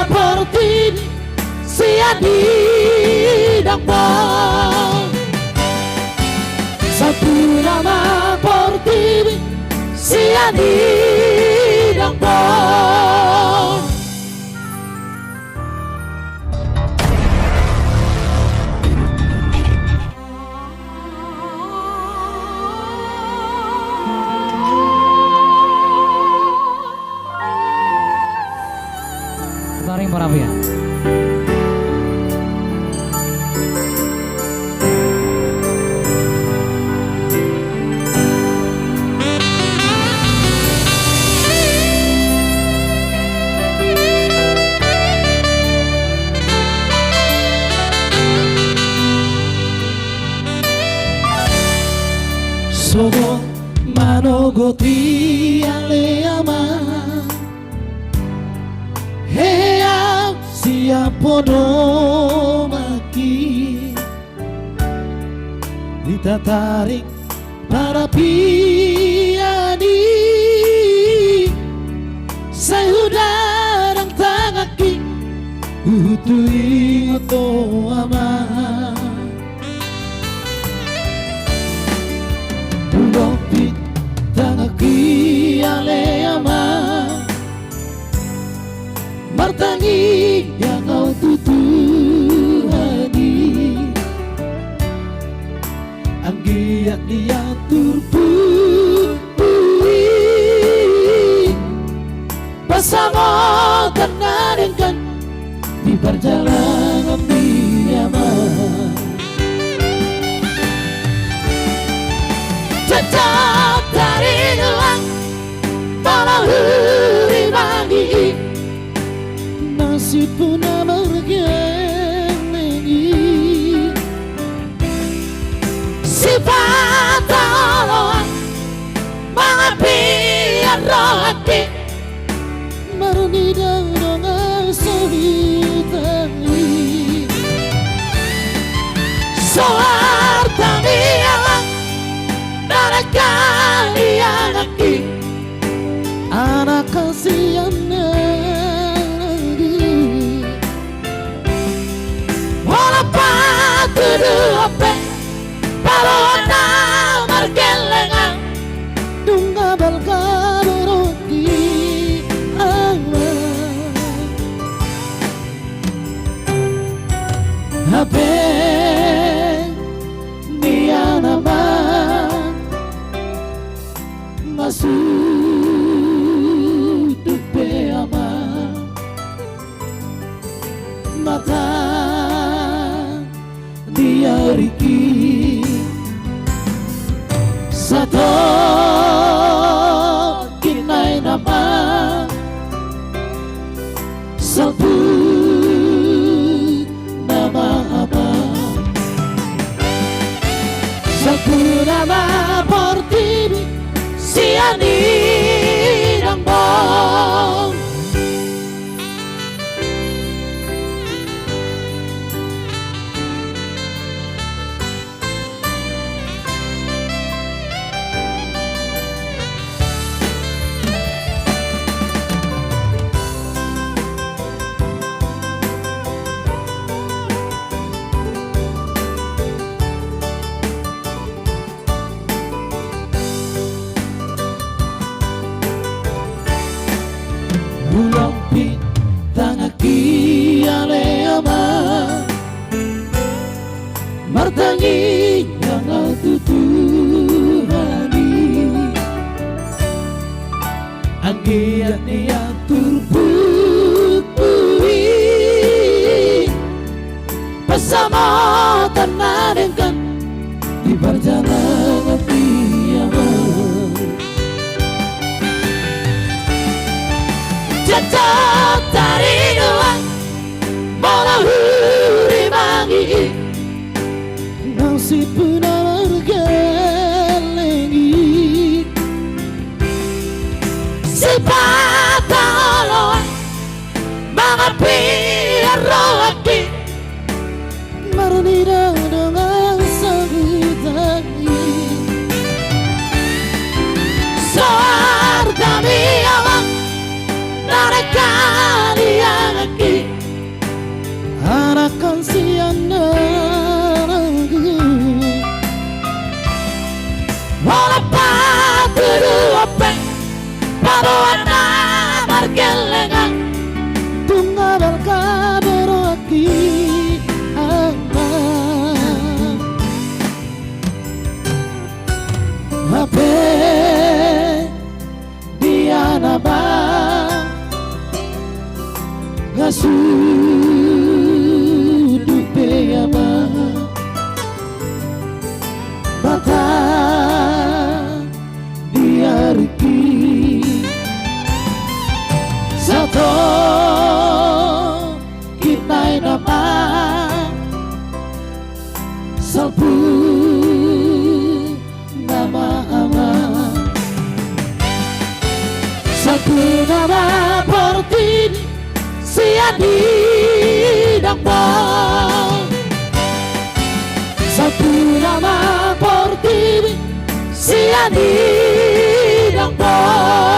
portini sia di dampang. Satu nama portini sia di dampang. Saring Parapia. Sogo manogoti ale ama hea siapa maki ditatarik para piani sayudarang tangaki utui oto ama Dopit tangaki ale ama martangi yang kau tutuhani anggiat dia turpui bersama kenadengkan di perjalanan diaman. Jejak dari gelang malah huri mandi nasib pun bergengi sifat Allah mengapian rohati merendah dengan sehitani soar tani alang Kalianaki anak kasihan lagi walaupun kedua pe palona margelengan dunga balkaberoti Habe dia nama masuk dupe ama mata dia riki satu kinai nama satu nama apa satu nama portini siani dambang. Ulampi tangaki ale ama martangi yang tutuhani anggiat dia turpui bersama tenadengkan di perjalanan diaman. Jejak dari gelang malah huri mangi nasib pun bergengi sifat Allah mengapian rohati merendah dengan sehitani soar kami Allah dari kalian lagi Ngasudu peyama Bata diariki Sato kinai nama Salpu nama ama Salpu nama portini Siadi dang bang Satu nama portini Siadi dang bang